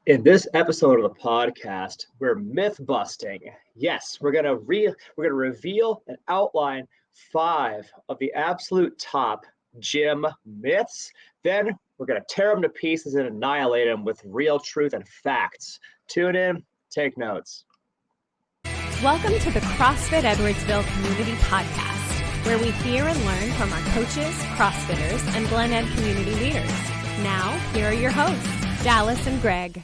In this episode of the podcast, we're myth busting. Yes, we're gonna reveal and outline 5 of the absolute top gym myths. Then we're gonna tear them to pieces and annihilate them with real truth and facts. Tune in, take notes. Welcome to the CrossFit Edwardsville Community Podcast, where we hear and learn from our coaches, CrossFitters, and Glen Ed community leaders. Now, here are your hosts, Dallas and Greg.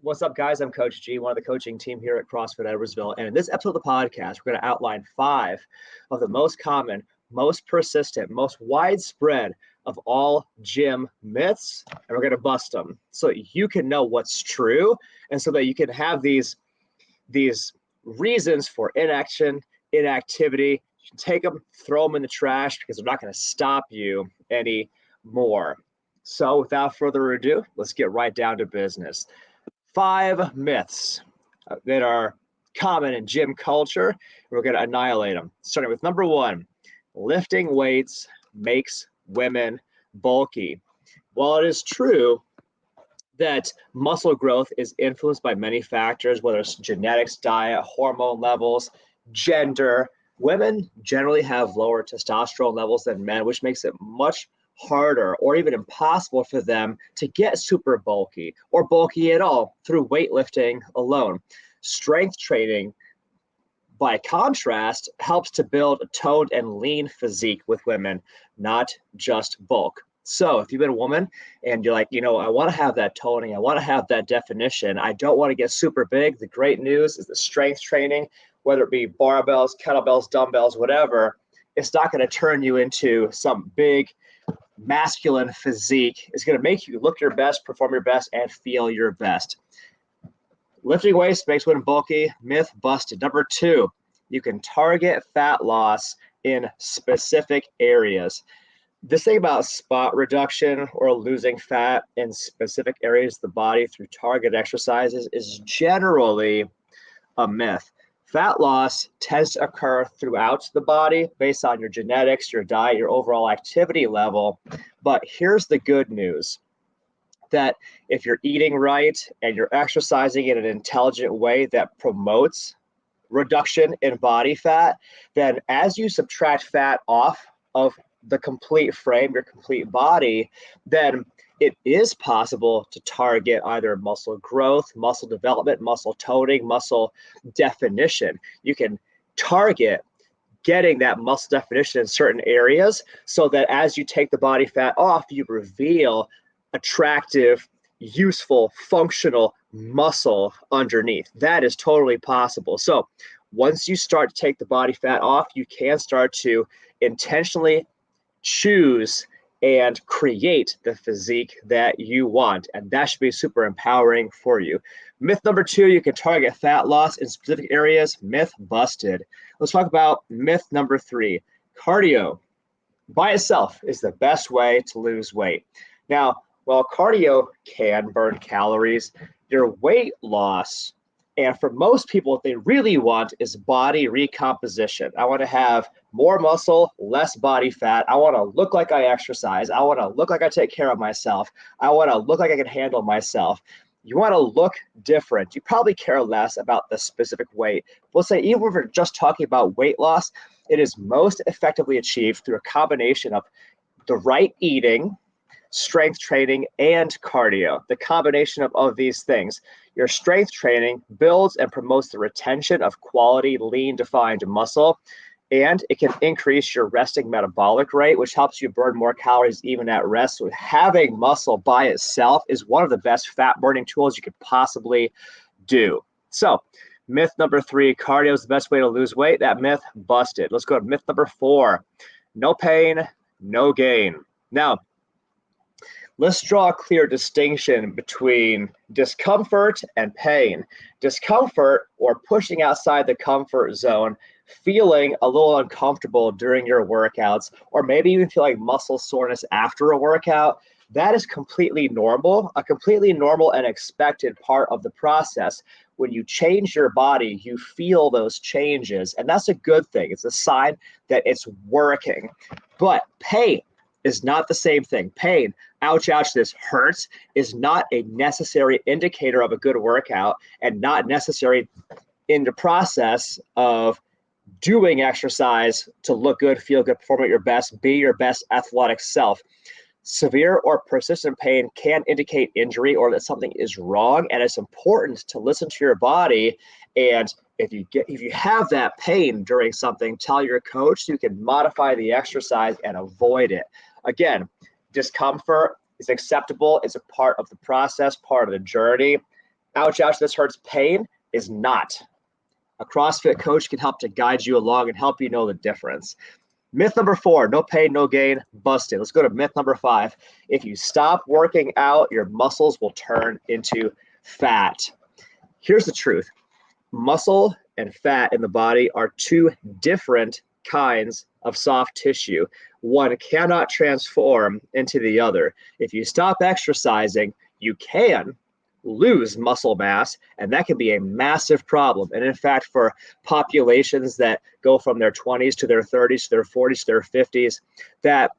What's up, guys? I'm Coach G, one of the coaching team here at CrossFit Edwardsville. And in this episode of the podcast, we're going to outline 5 of the most common, most persistent, most widespread of all gym myths. And we're going to bust them so you can know what's true and so that you can have these reasons for inaction, inactivity. You can take them, throw them in the trash because they're not going to stop you anymore. So without further ado, let's get right down to business. 5 myths that are common in gym culture. We're going to annihilate them. Starting with number 1, lifting weights makes women bulky. While it is true that muscle growth is influenced by many factors, whether it's genetics, diet, hormone levels, gender, women generally have lower testosterone levels than men, which makes it much harder or even impossible for them to get super bulky or bulky at all through weightlifting alone. Strength training, by contrast, helps to build a toned and lean physique with women, not just bulk. So if you've been a woman and you're like, I want to have that toning, I want to have that definition, I don't want to get super big, the great news is the strength training, whether it be barbells, kettlebells, dumbbells, whatever, it's not going to turn you into some big masculine physique. Is going to make you look your best, perform your best, and feel your best. Lifting weights makes women bulky. Myth busted. Number 2, you can target fat loss in specific areas. This thing about spot reduction or losing fat in specific areas of the body through target exercises is generally a myth. Fat loss tends to occur throughout the body based on your genetics, your diet, your overall activity level. But here's the good news, that if you're eating right and you're exercising in an intelligent way that promotes reduction in body fat, then as you subtract fat off of the complete frame, your complete body, then it is possible to target either muscle growth, muscle development, muscle toning, muscle definition. You can target getting that muscle definition in certain areas so that as you take the body fat off, you reveal attractive, useful, functional muscle underneath. That is totally possible. So once you start to take the body fat off, you can start to intentionally choose and create the physique that you want. And that should be super empowering for you. Myth number 2, you can target fat loss in specific areas. Myth busted. Let's talk about myth number 3. Cardio by itself is the best way to lose weight. Now, while cardio can burn calories, your weight loss, and for most people, what they really want is body recomposition. I want to have more muscle, less body fat. I want to look like I exercise. I want to look like I take care of myself. I want to look like I can handle myself. You want to look different. You probably care less about the specific weight. We'll say even if we're just talking about weight loss, it is most effectively achieved through a combination of the right eating, strength training, and cardio. The combination of these things. Your strength training builds and promotes the retention of quality, lean, defined muscle, and it can increase your resting metabolic rate, which helps you burn more calories even at rest. So having muscle by itself is one of the best fat burning tools you could possibly do. So myth number 3, cardio is the best way to lose weight. That myth busted. Let's go to myth number 4. No pain, no gain. Now, let's draw a clear distinction between discomfort and pain. Discomfort, or pushing outside the comfort zone, feeling a little uncomfortable during your workouts, or maybe even feel like muscle soreness after a workout, that is completely normal, a completely normal and expected part of the process. When you change your body, you feel those changes, and that's a good thing. It's a sign that it's working. But pain is not the same thing. Pain, ouch, ouch, this hurts, is not a necessary indicator of a good workout and not necessary in the process of doing exercise to look good, feel good, perform at your best, be your best athletic self. Severe or persistent pain can indicate injury or that something is wrong, and it's important to listen to your body. And if you have that pain during something, tell your coach so you can modify the exercise and avoid it. Again, discomfort is acceptable. It's a part of the process, part of the journey. Ouch, ouch, this hurts. Pain is not. A CrossFit coach can help to guide you along and help you know the difference. Myth number 4, no pain, no gain, busted. Let's go to myth number 5. If you stop working out, your muscles will turn into fat. Here's the truth. Muscle and fat in the body are two different kinds of soft tissue. One cannot transform into the other. If you stop exercising, you can lose muscle mass, and that can be a massive problem. And in fact, for populations that go from their 20s to their 30s to their 40s to their 50s, that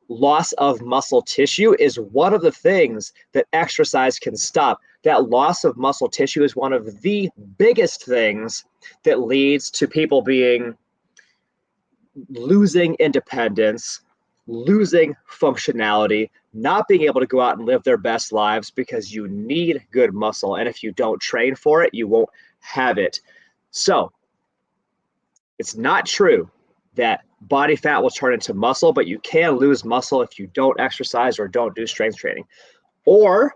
loss of muscle tissue is one of the things that exercise can stop. That loss of muscle tissue is one of the biggest things that leads to people losing independence, losing functionality, not being able to go out and live their best lives because you need good muscle. And if you don't train for it, you won't have it. So it's not true that body fat will turn into muscle, but you can lose muscle if you don't exercise or don't do strength training. Or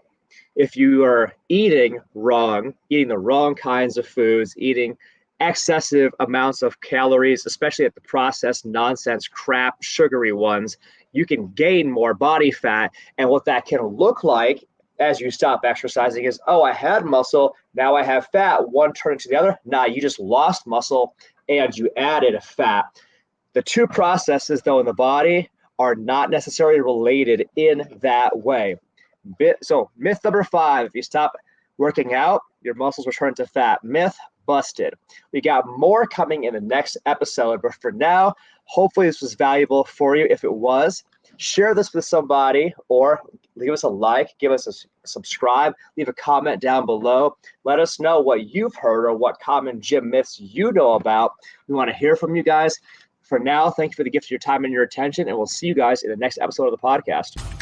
if you are eating wrong, eating the wrong kinds of foods, eating excessive amounts of calories, especially at the processed nonsense, crap, sugary ones, you can gain more body fat. And what that can look like as you stop exercising is, oh, I had muscle, now I have fat, one turned into the other. Nah, you just lost muscle and you added fat. The two processes, though, in the body are not necessarily related in that way. So myth number 5, if you stop working out, your muscles return to fat. Myth busted. We got more coming in the next episode, but for now, hopefully this was valuable for you. If it was, share this with somebody or leave us a like, give us a subscribe, leave a comment down below. Let us know what you've heard or what common gym myths you know about. We want to hear from you guys. For now, thank you for the gift of your time and your attention, and we'll see you guys in the next episode of the podcast.